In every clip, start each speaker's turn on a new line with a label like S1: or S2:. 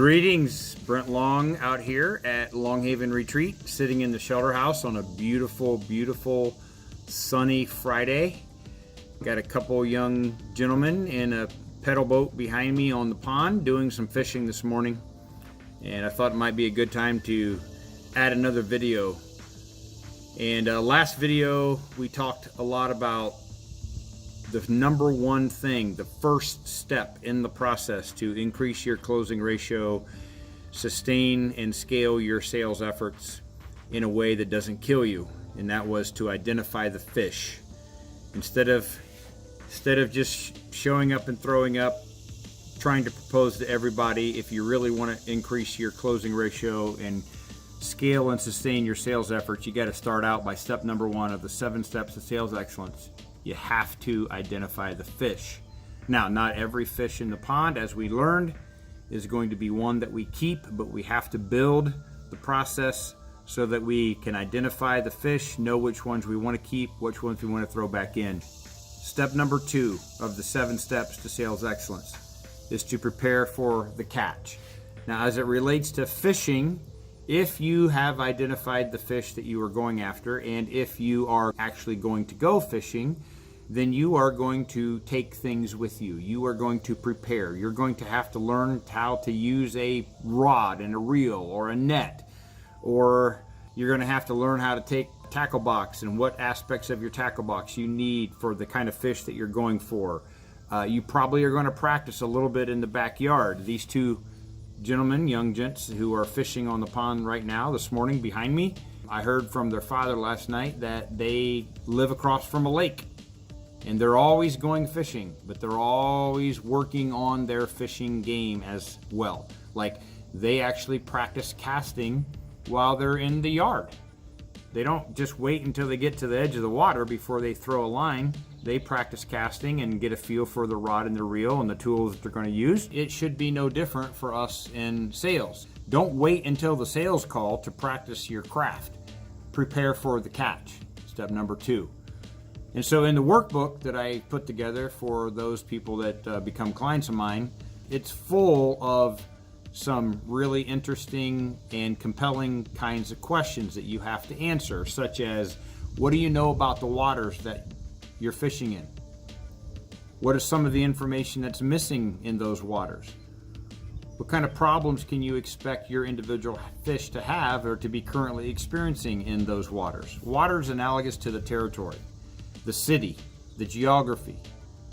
S1: Greetings, Brent Long out here at Long Haven Retreat, sitting in the shelter house on a beautiful, beautiful sunny Friday. Got a couple young gentlemen in a pedal boat behind me on the pond doing some fishing this morning, and I thought it might be a good time to add another video. And last video we talked a lot about the number one thing, the first step in the process to increase your closing ratio, sustain and scale your sales efforts in a way that doesn't kill you, and that was to identify the fish. Instead of just showing up and throwing up, trying to propose to everybody, if you really want to increase your closing ratio and scale and sustain your sales efforts, you got to start out by step number one of the 7 steps of sales excellence. You have to identify the fish. Now, not every fish in the pond, as we learned, is going to be one that we keep, but we have to build the process so that we can identify the fish, know which ones we want to keep, which ones we want to throw back in. Step number 2 of the 7 steps to sales excellence is to prepare for the catch. Now, as it relates to fishing, if you have identified the fish that you are going after, and if you are actually going to go fishing, then you are going to take things with you. You are going to prepare. You're going to have to learn how to use a rod and a reel or a net, or you're going to have to learn how to take tackle box and what aspects of your tackle box you need for the kind of fish that you're going for. You probably are going to practice a little bit in the backyard. These two gentlemen, young gents who are fishing on the pond right now this morning behind me, I heard from their father last night that they live across from a lake and they're always going fishing, but they're always working on their fishing game as well. Like, they actually practice casting while they're in the yard. They don't just wait until they get to the edge of the water before they throw a line. They practice casting and get a feel for the rod and the reel and the tools that they're going to use. It should be no different for us in sales. Don't wait until the sales call to practice your craft. Prepare for the catch. Step number 2. And so in the workbook that I put together for those people that become clients of mine, it's full of some really interesting and compelling kinds of questions that you have to answer, such as, what do you know about the waters that you're fishing in? What is some of the information that's missing in those waters? What kind of problems can you expect your individual fish to have or to be currently experiencing in those waters? Water is analogous to the territory, the city, the geography.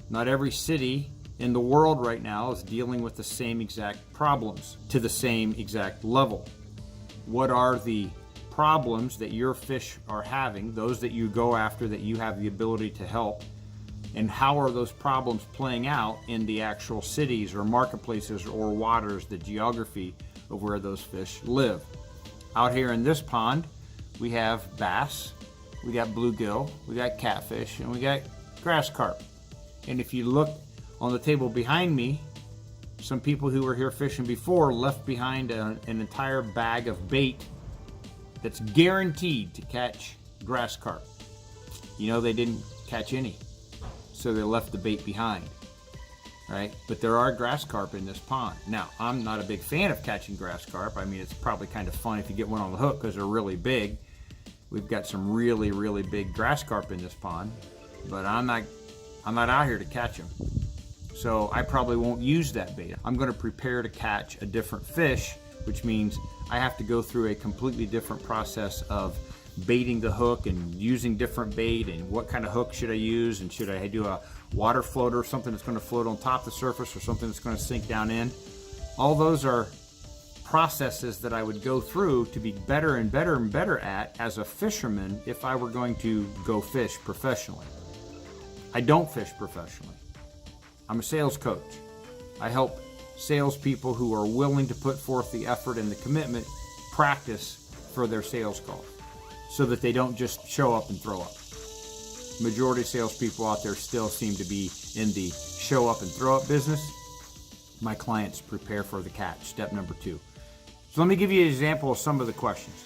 S1: Not every city in the world right now is dealing with the same exact problems to the same exact level. What are the problems that your fish are having, those that you go after that you have the ability to help, and how are those problems playing out in the actual cities or marketplaces or waters, the geography of where those fish live? Out here in this pond, we have bass, we got bluegill, we got catfish, and we got grass carp. And if you look on the table behind me, some people who were here fishing before left behind an entire bag of bait that's guaranteed to catch grass carp. You know, they didn't catch any, so they left the bait behind, right? But there are grass carp in this pond. Now, I'm not a big fan of catching grass carp. I mean, it's probably kind of fun if you get one on the hook because they're really big. We've got some really, really big grass carp in this pond, but I'm not out here to catch them. So I probably won't use that bait. I'm going to prepare to catch a different fish, which means I have to go through a completely different process of baiting the hook and using different bait, and what kind of hook should I use, and should I do a water floater, something that's going to float on top of the surface or something that's going to sink down in. All those are processes that I would go through to be better and better and better at as a fisherman if I were going to go fish professionally. I don't fish professionally. I'm a sales coach. I help salespeople who are willing to put forth the effort and the commitment practice for their sales calls so that they don't just show up and throw up. Majority of salespeople out there still seem to be in the show up and throw up business. My clients prepare for the catch, step number 2. So let me give you an example of some of the questions.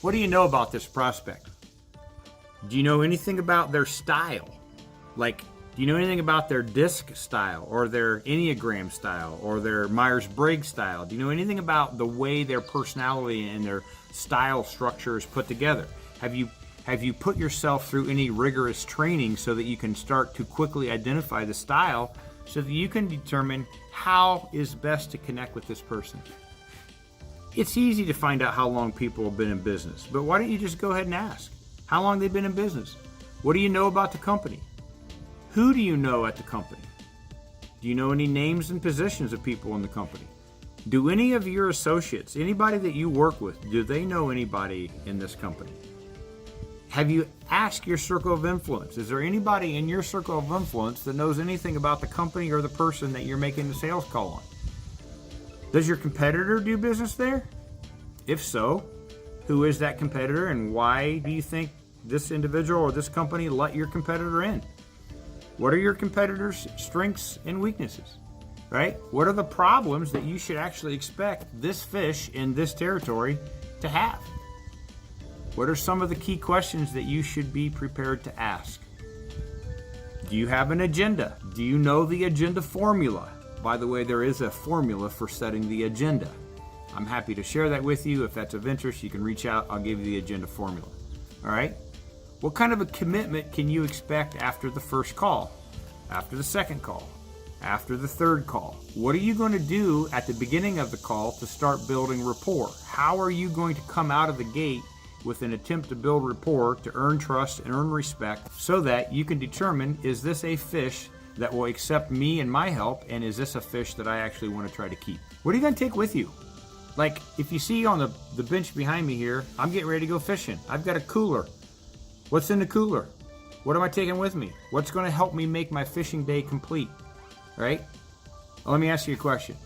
S1: What do you know about this prospect? Do you know anything about their style? Like, Do you know anything about their DISC style or their Enneagram style or their Myers-Briggs style? Do you know anything about the way their personality and their style structure is put together? Have you put yourself through any rigorous training so that you can start to quickly identify the style so that you can determine how is best to connect with this person? It's easy to find out how long people have been in business, but why don't you just go ahead and ask how long they've been in business? What do you know about the company? Who do you know at the company? Do you know any names and positions of people in the company? Do any of your associates, anybody that you work with, do they know anybody in this company? Have you asked your circle of influence? Is there anybody in your circle of influence that knows anything about the company or the person that you're making the sales call on? Does your competitor do business there? If so, who is that competitor and why do you think this individual or this company let your competitor in? What are your competitor's strengths and weaknesses, right? What are the problems that you should actually expect this fish in this territory to have? What are some of the key questions that you should be prepared to ask? Do you have an agenda? Do you know the agenda formula? By the way, there is a formula for setting the agenda. I'm happy to share that with you. If that's of interest, you can reach out. I'll give you the agenda formula. All right? What kind of a commitment can you expect after the first call, after the second call, after the third call? What are you going to do at the beginning of the call to start building rapport? How are you going to come out of the gate with an attempt to build rapport, to earn trust and earn respect so that you can determine, is this a fish that will accept me and my help, and is this a fish that I actually want to try to keep? What are you going to take with you? Like, if you see on the bench behind me here, I'm getting ready to go fishing. I've got a cooler. What's in the cooler? What am I taking with me? What's going to help me make my fishing day complete? Right? Well, let me ask you a question.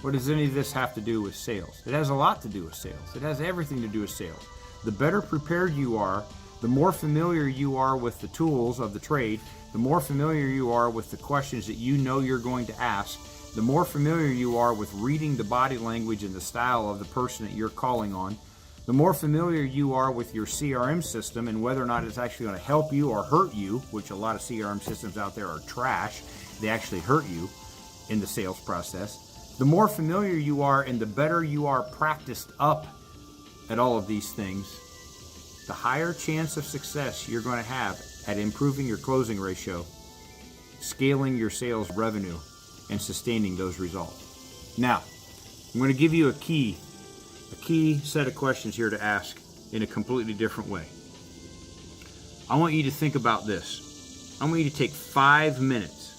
S1: What does any of this have to do with sales? It has a lot to do with sales. It has everything to do with sales. The better prepared you are, the more familiar you are with the tools of the trade, the more familiar you are with the questions that you know you're going to ask, the more familiar you are with reading the body language and the style of the person that you're calling on, the more familiar you are with your CRM system and whether or not it's actually going to help you or hurt you, which a lot of CRM systems out there are trash. They actually hurt you in the sales process. The more familiar you are and the better you are practiced up at all of these things, the higher chance of success you're going to have at improving your closing ratio, scaling your sales revenue, and sustaining those results. Now, I'm going to give you a key set of questions here to ask in a completely different way. I want you to think about this. I want you to take 5 minutes,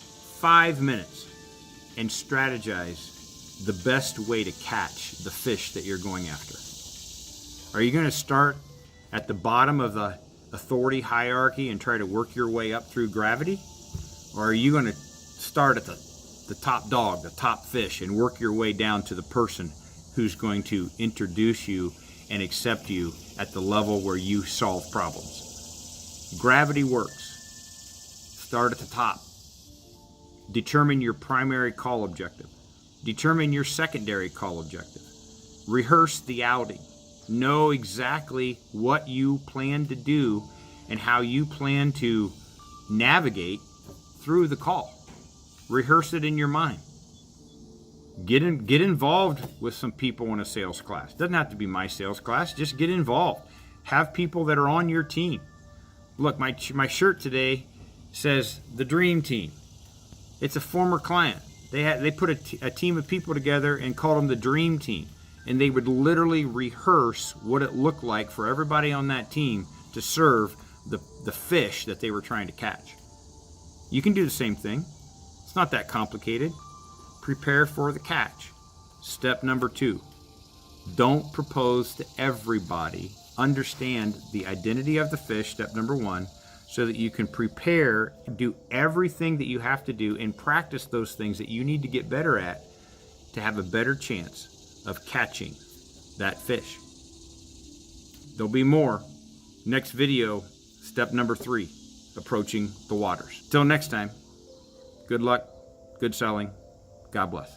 S1: and strategize the best way to catch the fish that you're going after. Are you going to start at the bottom of the authority hierarchy and try to work your way up through gravity? Or are you going to start at the top dog, the top fish, and work your way down to the person who's going to introduce you and accept you at the level where you solve problems? Gravity works. Start at the top. Determine your primary call objective. Determine your secondary call objective. Rehearse the outing. Know exactly what you plan to do and how you plan to navigate through the call. Rehearse it in your mind. Get involved with some people in a sales class. Doesn't have to be my sales class. Just get involved. Have people that are on your team. Look, my shirt today says the Dream Team. It's a former client. They put a team of people together and called them the Dream Team. And they would literally rehearse what it looked like for everybody on that team to serve the fish that they were trying to catch. You can do the same thing. It's not that complicated. Prepare for the catch. Step number 2, don't propose to everybody. Understand the identity of the fish, step number 1, so that you can prepare, do everything that you have to do, and practice those things that you need to get better at to have a better chance of catching that fish. There'll be more. Next video, step number 3, approaching the waters. Till next time, good luck, good selling. God bless.